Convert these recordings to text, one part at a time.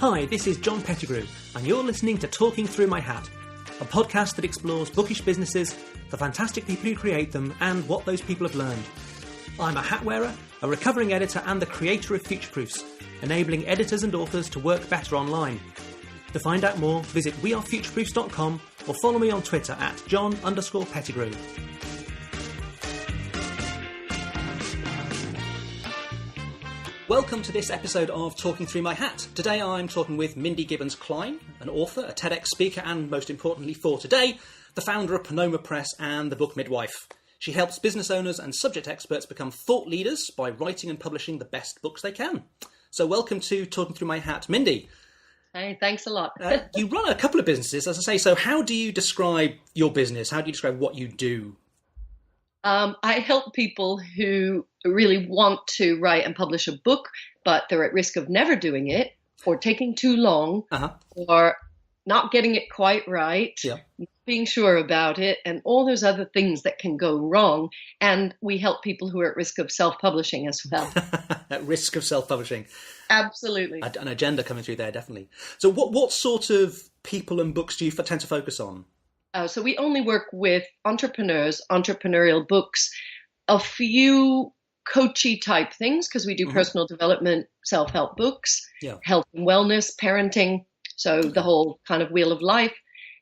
Hi, this is John Pettigrew, and you're listening to Talking Through My Hat, a podcast that explores bookish businesses, the fantastic people who create them, and what those people have learned. I'm a hat wearer, a recovering editor, and the creator of Future Proofs, enabling editors and authors to work better online. To find out more, visit wearefutureproofs.com or follow me on Twitter at John_Pettigrew. Welcome to this episode of Talking Through My Hat. Today I'm talking with Mindy Gibbons-Klein, an author, a TEDx speaker, and most importantly for today, the founder of Panoma Press and the book Midwife. She helps business owners and subject experts become thought leaders by writing and publishing the best books they can. So welcome to Talking Through My Hat, Mindy. Hey, thanks a lot. You run a couple of businesses, as I say, so how do you describe your business? How do you describe what you do? I help people who really want to write and publish a book, but they're at risk of never doing it, or taking too long, or not getting it quite right, not being sure about it, and all those other things that can go wrong. And we help people who are at risk of self-publishing as well. At risk of self-publishing. Absolutely. An agenda coming through there, definitely. So what sort of people and books do you tend to focus on? So we only work with entrepreneurs, entrepreneurial books, a few coachy type things, because we do personal development, self-help books, health and wellness, parenting, so the whole kind of wheel of life,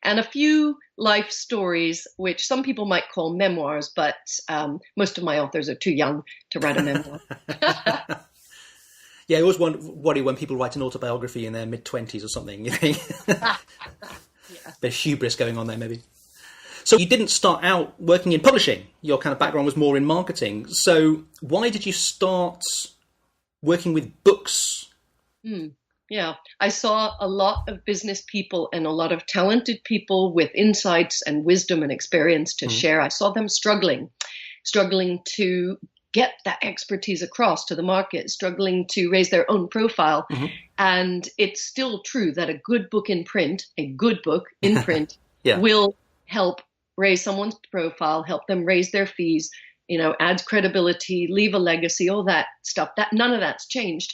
and a few life stories, which some people might call memoirs, but most of my authors are too young to write a memoir. Yeah, I always worry when people write an autobiography in their mid-20s or something. You know? There's hubris going on there, maybe. So you didn't start out working in publishing. Your kind of background was more in marketing. So why did you start working with books? Yeah, I saw a lot of business people and a lot of talented people with insights and wisdom and experience to share. I saw them struggling to get that expertise across to the market, struggling to raise their own profile. And it's still true that a good book in print will help raise someone's profile, help them raise their fees, adds credibility, leave a legacy, all that stuff. That none of that's changed.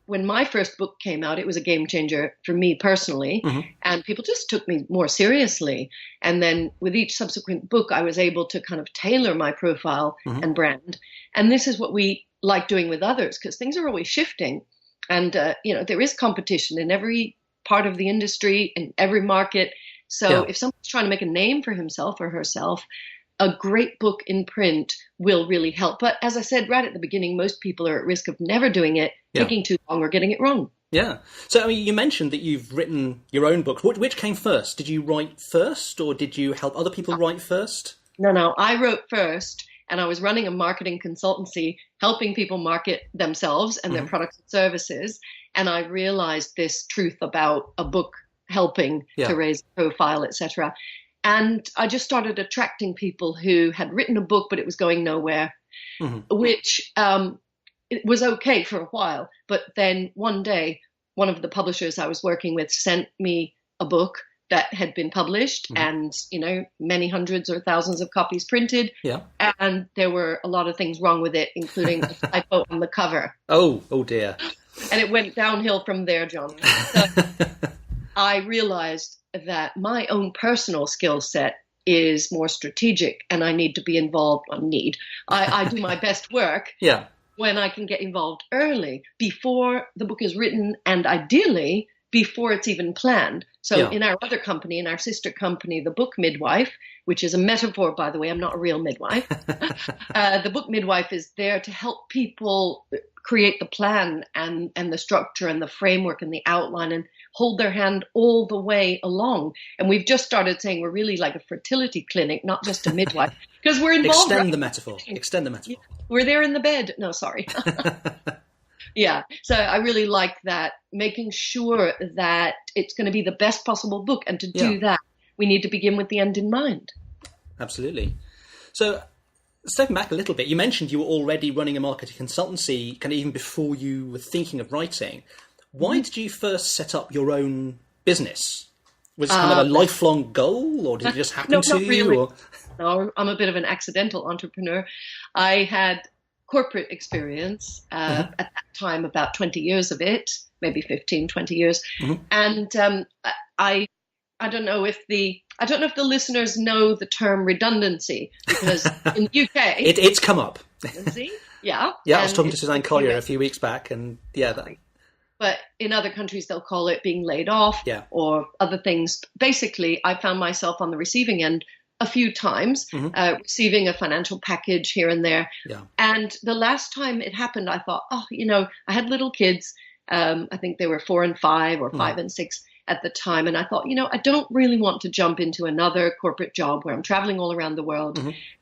When my first book came out, it was a game changer for me personally, and people just took me more seriously. And then with each subsequent book, I was able to kind of tailor my profile and brand. And this is what we like doing with others, because things are always shifting. And, there is competition in every part of the industry, in every market. So if someone's trying to make a name for himself or herself, a great book in print will really help. But as I said right at the beginning, most people are at risk of never doing it, taking too long, or getting it wrong. Yeah. So you mentioned that you've written your own book. Which came first? Did you write first, or did you help other people write first? No, I wrote first, and I was running a marketing consultancy, helping people market themselves and their products and services. And I realized this truth about a book helping to raise profile, etc. And I just started attracting people who had written a book, but it was going nowhere, which it was okay for a while. But then one day, one of the publishers I was working with sent me a book that had been published and, many hundreds or thousands of copies printed. And there were a lot of things wrong with it, including a typo on the cover. Oh dear. And it went downhill from there, John. So I realized that my own personal skill set is more strategic, and I need to be involved. I do my best work when I can get involved early, before the book is written, and ideally before it's even planned. So in our other company, in our sister company, the book Midwife, which is a metaphor, by the way, I'm not a real midwife. The book Midwife is there to help people create the plan and the structure and the framework and the outline, and hold their hand all the way along. And we've just started saying we're really like a fertility clinic, not just a midwife, because we're involved. Extend the metaphor. We're there in the bed. No, sorry. So I really like that, making sure that it's going to be the best possible book. And to do that, we need to begin with the end in mind. Absolutely. So stepping back a little bit, you mentioned you were already running a marketing consultancy kind of even before you were thinking of writing. Why did you first set up your own business? Was it kind of a lifelong goal, or did it just happen to not you? Really. Or? No, I'm a bit of an accidental entrepreneur. I had corporate experience, at that time, about 20 years of it, maybe 15, 20 years. And I don't know if the listeners know the term redundancy, because in the UK it's come up. Yeah. Yeah, I was talking to Suzanne Collier a few weeks back, and but in other countries they'll call it being laid off or other things. Basically, I found myself on the receiving end a few times, receiving a financial package here and there. Yeah. And the last time it happened, I thought, I had little kids. I think they were 4 and 5 or 5 and 6 at the time. And I thought, I don't really want to jump into another corporate job where I'm traveling all around the world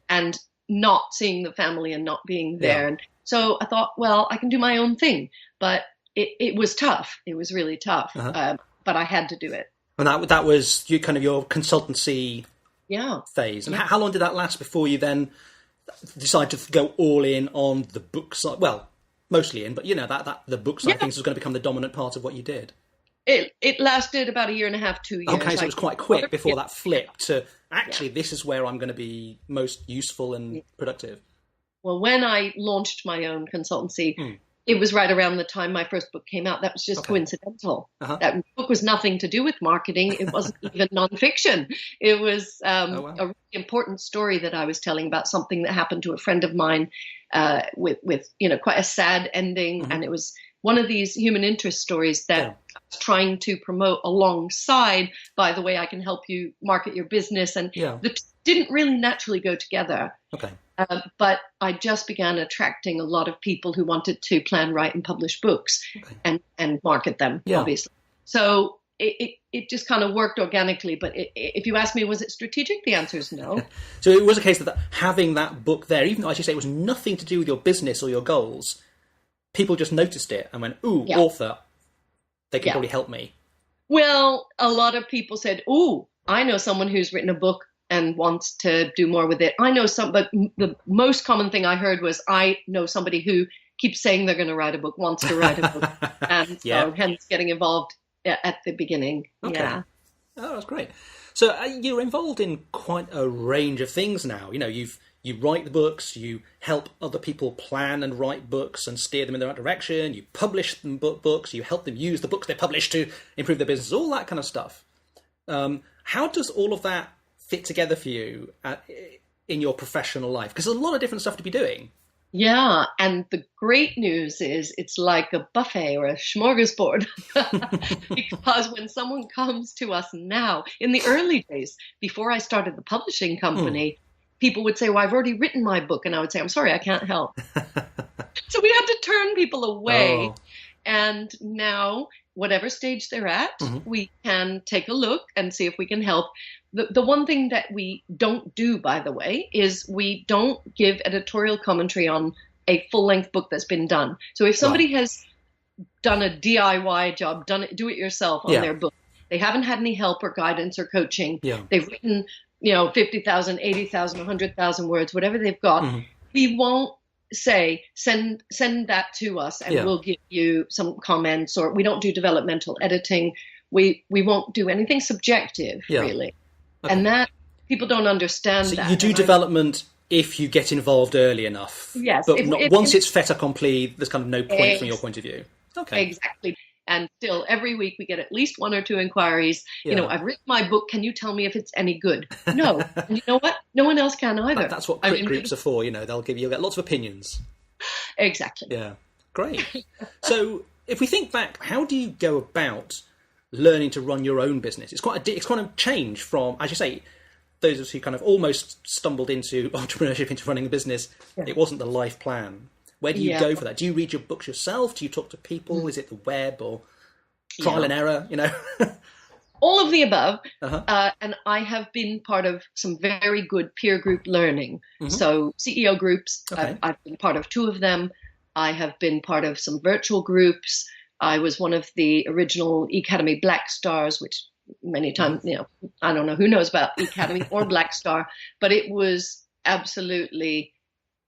and not seeing the family and not being there. Yeah. And so I thought, well, I can do my own thing. But it was tough. It was really tough. But I had to do it. And that was your consultancy phase. And how long did that last before you then decided to go all in on the book side? Well, mostly in, but that the book side of things was going to become the dominant part of what you did. It lasted about 1.5 years, 2 years. Okay, so it was quite quick before that flipped to actually this is where I'm going to be most useful and productive. Well, when I launched my own consultancy, it was right around the time my first book came out. That was just coincidental. That book was nothing to do with marketing. It wasn't even nonfiction. It was a really important story that I was telling about something that happened to a friend of mine with quite a sad ending. And it was one of these human interest stories that I was trying to promote alongside, by the way, I can help you market your business. And the didn't really naturally go together. Okay. But I just began attracting a lot of people who wanted to plan, write, and publish books and market them, obviously. So it just kind of worked organically. But if you ask me, was it strategic? The answer is no. So it was a case that having that book there, even though, as you say, it was nothing to do with your business or your goals, people just noticed it and went, ooh, author, they can probably help me. Well, a lot of people said, ooh, I know someone who's written a book and wants to do more with it. I know but the most common thing I heard was, I know somebody who keeps saying they're going to write a book, wants to write a book. And so hence getting involved at the beginning. Okay. Yeah. Oh, that's great. So you're involved in quite a range of things now. You write the books, you help other people plan and write books and steer them in the right direction, you publish them books, you help them use the books they publish to improve their business, all that kind of stuff. How does all of that fit together for you in your professional life? Because there's a lot of different stuff to be doing. Yeah, and the great news is it's like a buffet or a smorgasbord. Because when someone comes to us now, in the early days, before I started the publishing company, people would say, well, I've already written my book. And I would say, I'm sorry, I can't help. So we have to turn people away. Oh. And now, whatever stage they're at, we can take a look and see if we can help. The one thing that we don't do, by the way, is we don't give editorial commentary on a full-length book that's been done. So if somebody has done a DIY job, do it yourself on their book, they haven't had any help or guidance or coaching, they've written 50,000, 80,000, 100,000 words, whatever they've got, we won't say, send that to us and we'll give you some comments, or we don't do developmental editing. We won't do anything subjective, really. Okay. And that, people don't understand that. You do development if you get involved early enough. Yes. But once it's fait accompli, there's kind of no point from your point of view. Okay. Exactly. And still, every week we get at least 1 or 2 inquiries. I've written my book. Can you tell me if it's any good? No. And you know what? No one else can either. That's what crit groups are for. You'll get lots of opinions. Exactly. Yeah. Great. So if we think back, how do you go about learning to run your own business? It's quite a change from, as you say, those of us who kind of almost stumbled into entrepreneurship, into running a business. Yeah. It wasn't the life plan. Where do you go for that? Do you read your books yourself? Do you talk to people? Is it the web or trial and error? All of the above. And I have been part of some very good peer group learning. So CEO groups, I've been part of 2 of them. I have been part of some virtual groups. I was one of the original eAcademy Black Stars, which many times, I don't know who knows about eAcademy or Black Star, but it was absolutely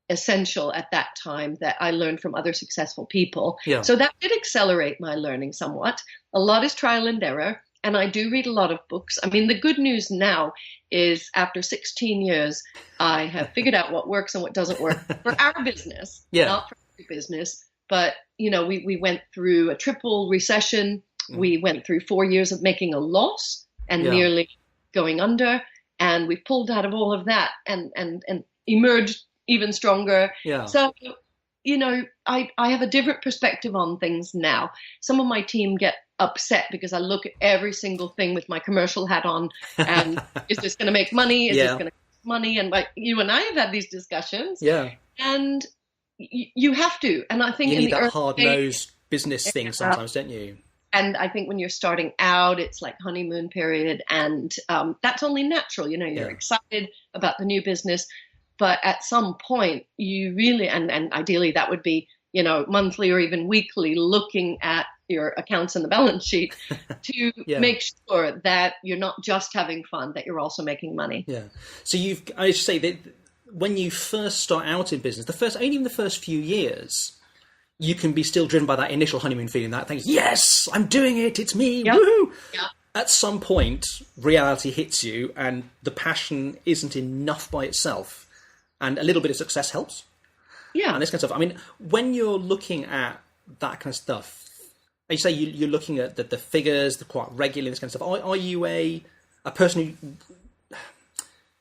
essential at that time that I learned from other successful people. Yeah. So that did accelerate my learning somewhat. A lot is trial and error. And I do read a lot of books. I mean, the good news now is after 16 years, I have figured out what works and what doesn't work for our business, not for every business. But, we went through a triple recession. We went through 4 years of making a loss and nearly going under. And we pulled out of all of that and emerged even stronger. Yeah. So, I have a different perspective on things now. Some of my team get upset because I look at every single thing with my commercial hat on and is this going to make money? Is this going to make money? And you and I have had these discussions. Yeah. And you have to. And I think you need that hard-nosed business thing sometimes, don't you? And I think when you're starting out, it's like honeymoon period. And that's only natural. You're excited about the new business. But at some point, you really, and ideally that would be, monthly or even weekly, looking at your accounts and the balance sheet to make sure that you're not just having fun, that you're also making money. Yeah. So I should say that when you first start out in business, even the first few years, you can be still driven by that initial honeymoon feeling, that thing, yes, I'm doing it, it's me, woohoo! Yeah. At some point, reality hits you and the passion isn't enough by itself. And a little bit of success helps. Yeah. And this kind of stuff. I mean, when you're looking at that kind of stuff, you say you're looking at the figures, quite regularly, this kind of stuff. Are you a person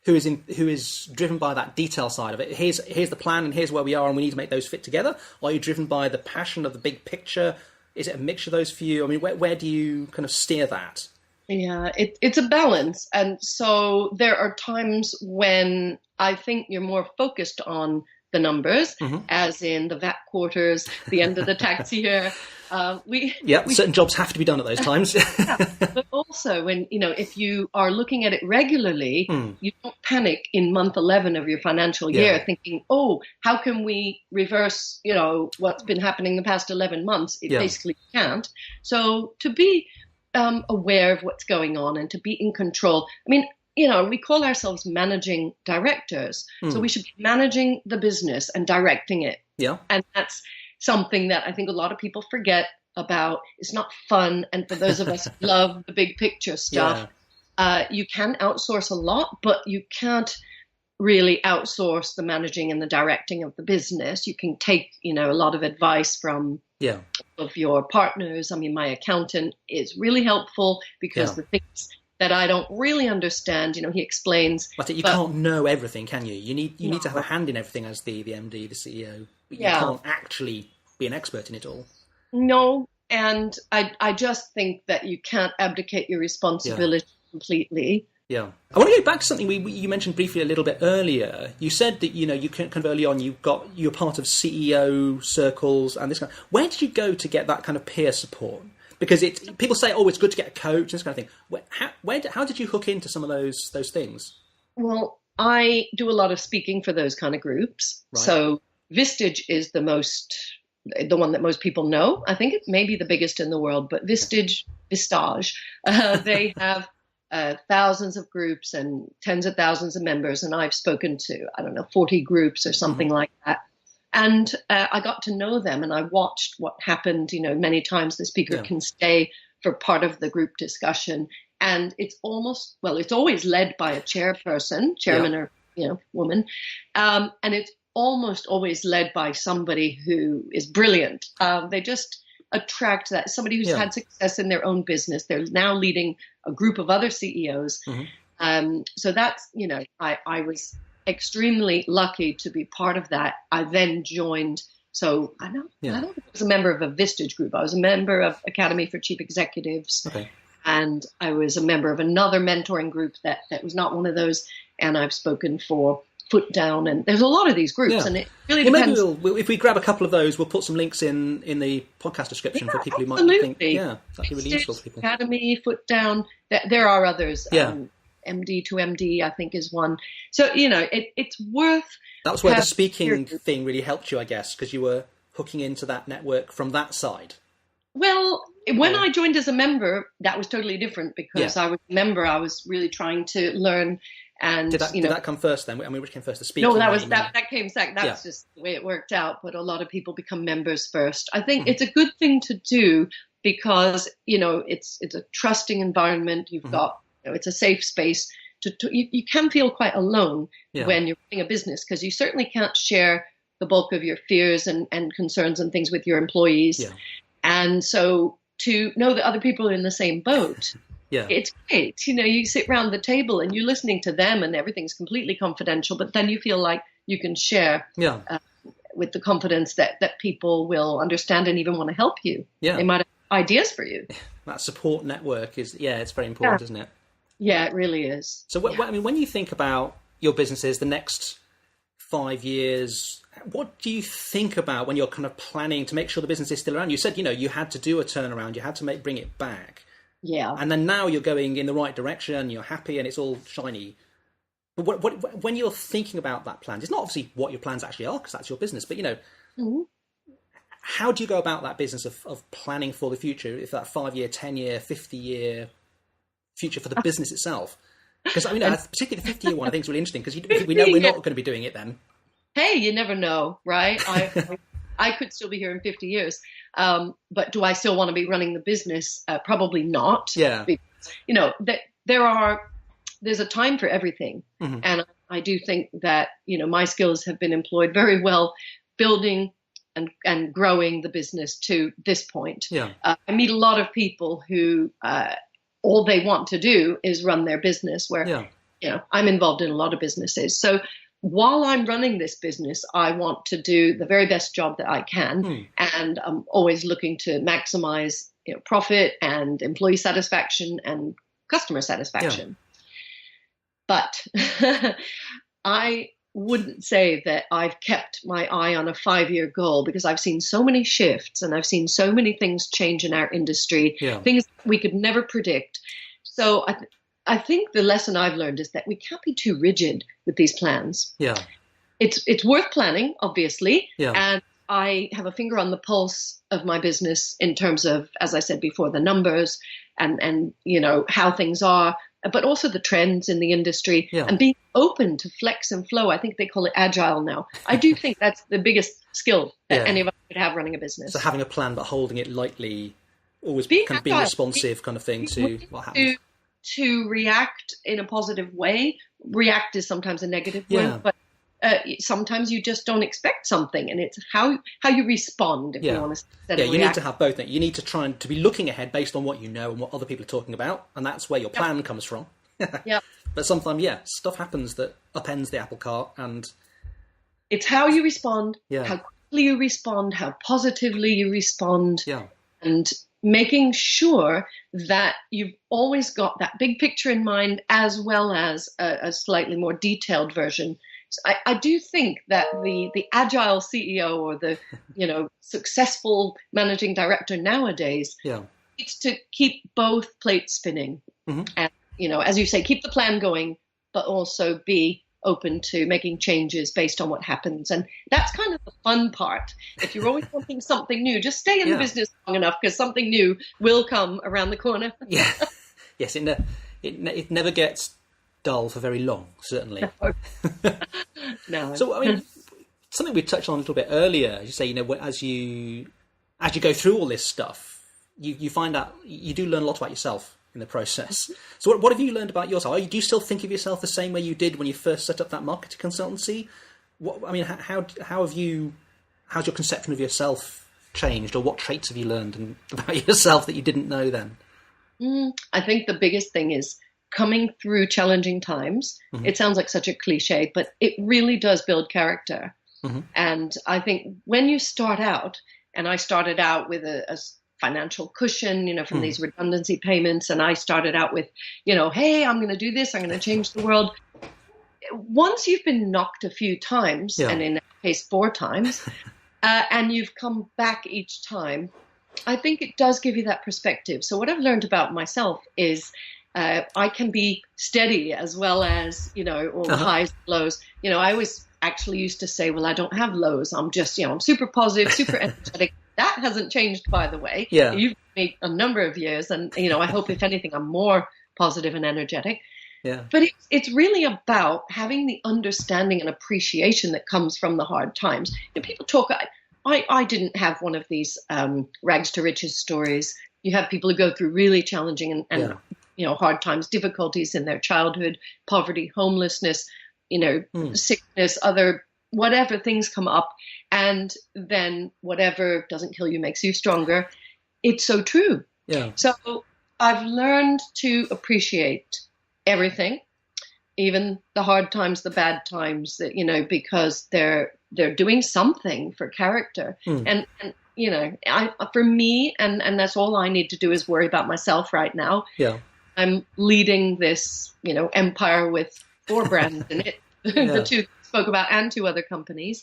who is driven by that detail side of it? Here's the plan and here's where we are and we need to make those fit together. Are you driven by the passion of the big picture? Is it a mixture of those for you? I mean, where do you kind of steer that? Yeah, it's a balance. And so there are times when I think you're more focused on the numbers, as in the VAT quarters, the end of the tax year. Certain jobs have to be done at those times. But also when, if you are looking at it regularly, you don't panic in month 11 of your financial year thinking, oh, how can we reverse, what's been happening the past 11 months? It basically can't. So to be aware of what's going on and to be in control. I mean, we call ourselves managing directors. So we should be managing the business and directing it. Yeah. And that's something that I think a lot of people forget about. It's not fun. And for those of us who love the big picture stuff, you can outsource a lot, but you can't really outsource the managing and the directing of the business. You can take, a lot of advice from of your partners. I mean, my accountant is really helpful because the things that I don't really understand, he explains. But you can't know everything, can you? You need to have a hand in everything as the MD, the CEO. But you can't actually be an expert in it all. No, and I just think that you can't abdicate your responsibility completely. Yeah. I want to go back to something you mentioned briefly a little bit earlier. You said that, you kind of early on, you're part of CEO circles and this kind of, where did you go to get that kind of peer support? Because people say, oh, it's good to get a coach, this kind of thing. How did you hook into some of those things? Well, I do a lot of speaking for those kind of groups. Right. So Vistage is the one that most people know. I think it may be the biggest in the world, but Vistage, they have thousands of groups and tens of thousands of members. And I've spoken to, 40 groups or something like that. And I got to know them and I watched what happened. Many times the speaker can stay for part of the group discussion. And it's always led by a chairman or, woman. And it's almost always led by somebody who is brilliant. They just attract that somebody who's had success in their own business. They're now leading a group of other CEOs. So that's, I was extremely lucky to be part of that. I then joined. So I was a member of a Vistage group. I was a member of Academy for Chief Executives. Okay. And I was a member of another mentoring group that was not one of those. And I've spoken for Foot Down, and there's a lot of these groups, and it really depends. Maybe if we grab a couple of those, we'll put some links in the podcast description for people who might think, that'd be really useful for people. Academy, Foot Down. There are others. MD to MD, I think, is one. So it's worth. That's where the speaking thing really helped you, I guess, because you were hooking into that network from that side. Well, when I joined as a member, that was totally different because I was a member. I was really trying to learn. And did that come first then? I mean, which came first, the speaking? No, that came second. That's just the way it worked out. But a lot of people become members first. I think it's a good thing to do because, it's a trusting environment. You've got, it's a safe space. You can feel quite alone when you're running a business, because you certainly can't share the bulk of your fears and concerns and things with your employees. Yeah. And so to know that other people are in the same boat, it's great. You sit around the table and you're listening to them and everything's completely confidential, but then you feel like you can share with the confidence that people will understand and even want to help you. Yeah. They might have ideas for you. That support network it's very important, isn't it? Yeah, it really is. So, when you think about your businesses, the next 5 years, what do you think about when you're kind of planning to make sure the business is still around? You said, you had to do a turnaround, you had to bring it back. Yeah. And then now you're going in the right direction, you're happy and it's all shiny. But when you're thinking about that plan, it's not obviously what your plans actually are, because that's your business, but, how do you go about that business of planning for the future, if that 5-year, 10-year, 50-year future for the business itself? Because, particularly the 50-year one, I think is really interesting, because we know we're not going to be doing it then. Hey, you never know, right? I could still be here in 50 years. But do I still want to be running the business? Probably not. Yeah. Because, there's a time for everything. Mm-hmm. And I do think that, my skills have been employed very well building and growing the business to this point. Yeah. I meet a lot of people who all they want to do is run their business, where, I'm involved in a lot of businesses. So while I'm running this business, I want to do the very best job that I can. And I'm always looking to maximize profit and employee satisfaction and customer satisfaction. Yeah. But I wouldn't say that I've kept my eye on a 5-year goal, because I've seen so many shifts and I've seen so many things change in our industry, things we could never predict. So I think the lesson I've learned is that we can't be too rigid with these plans. Yeah, it's worth planning, obviously. Yeah. And I have a finger on the pulse of my business in terms of, as I said before, the numbers and how things are, but also the trends in the industry, and being open to flex and flow. I think they call it agile now. I do think that's the biggest skill that any of us could have running a business. So having a plan, but holding it lightly, always being responsive kind of thing to what happens. To react in a positive way. React is sometimes a negative word, but sometimes you just don't expect something, and it's how you respond, if you want to you need to have both. You need to try and to be looking ahead based on what you know and what other people are talking about, and that's where your plan comes from. Yeah. But sometimes, stuff happens that upends the apple cart, and it's how you respond, how quickly you respond, how positively you respond, and making sure that you've always got that big picture in mind, as well as a slightly more detailed version. So I do think that the agile CEO or the successful managing director nowadays needs to keep both plates spinning, and as you say, keep the plan going, but also be open to making changes based on what happens. And that's kind of the fun part. If you're always wanting something new, just stay in the business long enough, because something new will come around the corner. Yes, it never gets dull for very long, certainly. No. So, something we touched on a little bit earlier, as you say, as you go through all this stuff, you find out, you do learn a lot about yourself in the process. So what have you learned about yourself? Do you still think of yourself the same way you did when you first set up that marketing consultancy? How's your conception of yourself changed, or what traits have you learned about yourself that you didn't know then? I think the biggest thing is coming through challenging times. Mm-hmm. It sounds like such a cliche, but it really does build character. Mm-hmm. And I think when you start out, and I started out with a financial cushion, from these redundancy payments. And I started out with, hey, I'm going to do this. I'm going to change the world. Once you've been knocked a few times, and in that case, 4 times, and you've come back each time, I think it does give you that perspective. So what I've learned about myself is I can be steady as well as, all the highs and lows. I always actually used to say, well, I don't have lows. I'm just, I'm super positive, super energetic. That hasn't changed, by the way. Yeah. You've been a number of years, and I hope, if anything, I'm more positive and energetic. Yeah. But it's really about having the understanding and appreciation that comes from the hard times. People talk. I didn't have one of these rags to riches stories. you have people who go through really challenging and hard times, difficulties in their childhood, poverty, homelessness, sickness, whatever things come up. And then whatever doesn't kill you makes you stronger. It's so true. Yeah. So I've learned to appreciate everything, even the hard times, the bad times, that, because they're doing something for character. And for me, and that's all I need to do is worry about myself right now. Yeah. I'm leading this, empire with 4 brands in it, the 2 spoke about and 2 other companies.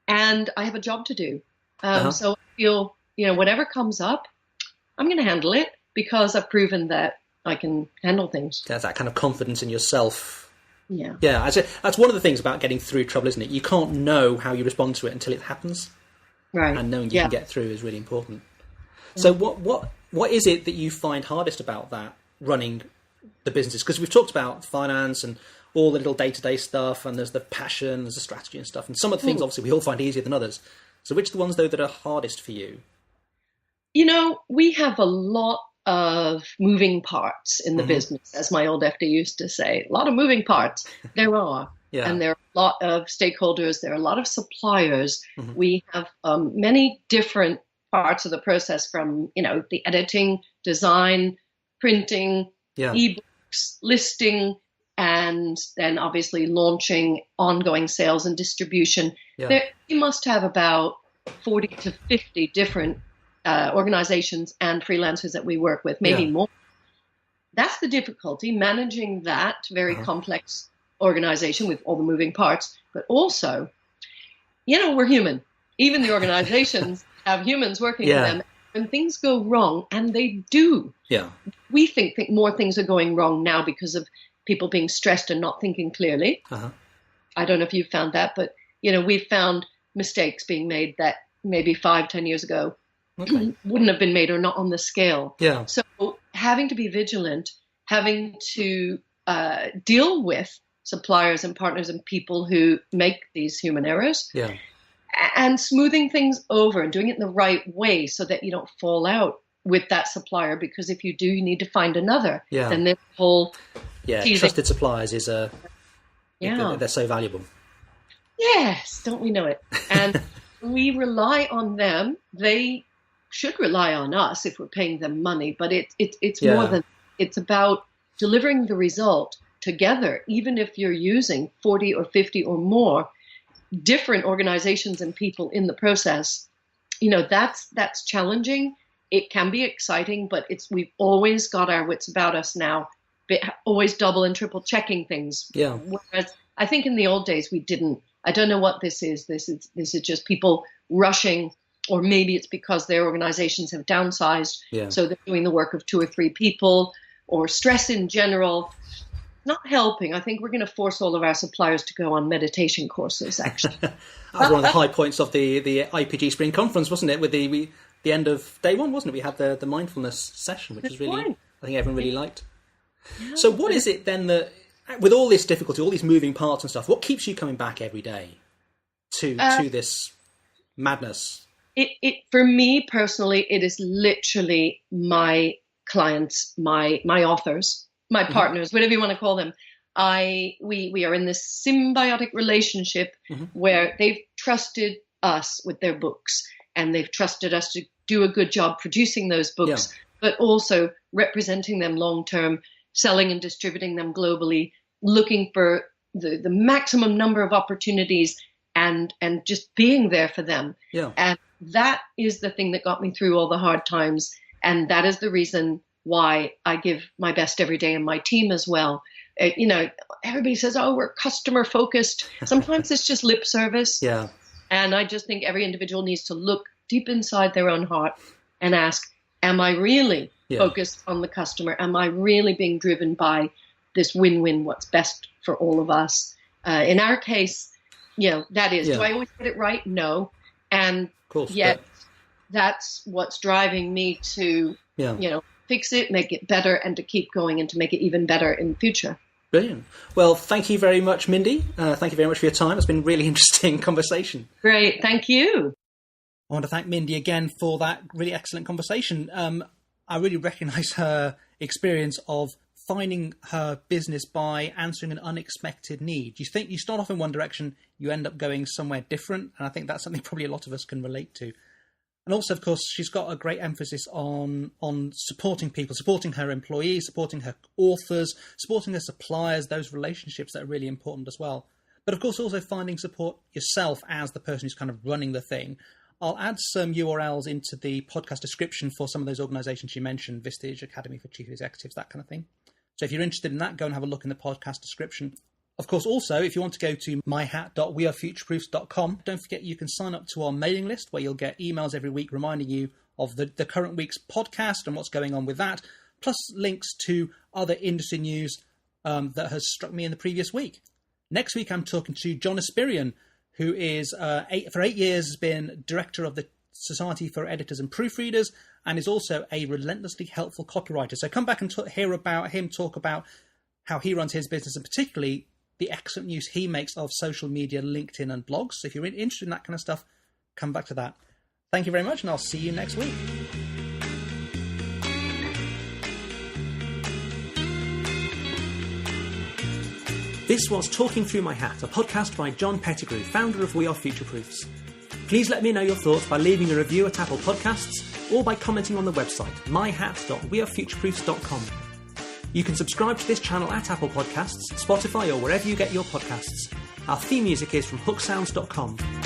And I have a job to do. So I feel, whatever comes up, I'm going to handle it because I've proven that I can handle things. There's that kind of confidence in yourself. Yeah. Yeah. That's one of the things about getting through trouble, isn't it? You can't know how you respond to it until it happens. Right. And knowing you can get through is really important. So what is it that you find hardest about that, running the businesses? Because we've talked about finance and all the little day-to-day stuff, and there's the passion, there's the strategy and stuff. And some of the things, obviously, we all find easier than others. So which are the ones, though, that are hardest for you? We have a lot of moving parts in the business, as my old FD used to say. A lot of moving parts. There are. Yeah. And there are a lot of stakeholders. There are a lot of suppliers. We have many different parts of the process from, the editing, design, printing, ebooks, listing, and then obviously launching, ongoing sales and distribution. Yeah. You must have about 40 to 50 different organizations and freelancers that we work with, maybe more. That's the difficulty, managing that very complex organization with all the moving parts. But also, we're human. Even the organizations have humans working for them. When things go wrong, and they do, we think more things are going wrong now because of people being stressed and not thinking clearly. I don't know if you've found that, but, we've found mistakes being made that maybe 5-10 years ago wouldn't have been made or not on the scale. Yeah. So having to be vigilant, having to deal with suppliers and partners and people who make these human errors, and smoothing things over and doing it in the right way so that you don't fall out with that supplier, because if you do, you need to find another. Then this whole trusted suppliers is they're so valuable. Yes, don't we know it? And we rely on them. They should rely on us if we're paying them money, but it's more than, it's about delivering the result together. Even if you're using 40 or 50 or more different organizations and people in the process, that's challenging. It can be exciting, but we've always got our wits about us now, always double and triple checking things. Whereas I think in the old days we didn't. I don't know what this is. This is just people rushing, or maybe it's because their organizations have downsized, so they're doing the work of 2 or 3 people, or stress in general. Not helping. I think we're going to force all of our suppliers to go on meditation courses, actually. That was one of the high points of the IPG Spring Conference, wasn't it? With the end of day 1, wasn't it? We had the mindfulness session, which was really, I think everyone really liked. Yeah, so what is it then that, with all this difficulty, all these moving parts and stuff, what keeps you coming back every day to this madness? It for me personally, it is literally my clients, my authors, my partners, whatever you want to call them. We are in this symbiotic relationship where they've trusted us with their books, and they've trusted us to do a good job producing those books, but also representing them long term, selling and distributing them globally, looking for the maximum number of opportunities, and just being there for them. And that is the thing that got me through all the hard times, and that is the reason why I give my best every day, and my team as well. Everybody says, "Oh, we're customer focused." Sometimes it's just lip service. And I just think every individual needs to look deep inside their own heart and ask, am I really focused on the customer? Am I really being driven by this win-win, what's best for all of us? In our case, that is. Do I always get it right? No. And yet that's what's driving me to, fix it, make it better, and to keep going and to make it even better in the future. Brilliant. Well, thank you very much, Mindy. Thank you very much for your time. It's been a really interesting conversation. Great. Thank you. I want to thank Mindy again for that really excellent conversation. I really recognise her experience of finding her business by answering an unexpected need. You think you start off in one direction, you end up going somewhere different, and I think that's something probably a lot of us can relate to. And also, of course, she's got a great emphasis on supporting people, supporting her employees, supporting her authors, supporting her suppliers, those relationships that are really important as well. But of course, also finding support yourself as the person who's kind of running the thing. I'll add some URLs into the podcast description for some of those organisations you mentioned, Vistage, Academy for Chief Executives, that kind of thing. So if you're interested in that, go and have a look in the podcast description. Of course, also, if you want to go to myhat.wearefutureproofs.com, don't forget you can sign up to our mailing list where you'll get emails every week reminding you of the current week's podcast and what's going on with that, plus links to other industry news that has struck me in the previous week. Next week, I'm talking to John Aspirian, who is, for 8 years, has been director of the Society for Editors and Proofreaders, and is also a relentlessly helpful copywriter. So come back and hear about him talk about how he runs his business, and particularly the excellent use he makes of social media, LinkedIn and blogs. So if you're interested in that kind of stuff, come back to that. Thank you very much, and I'll see you next week. This was Talking Through My Hat, a podcast by John Pettigrew, founder of We Are Future Proofs. Please let me know your thoughts by leaving a review at Apple Podcasts or by commenting on the website, myhat.wearefutureproofs.com. You can subscribe to this channel at Apple Podcasts, Spotify or wherever you get your podcasts. Our theme music is from hooksounds.com.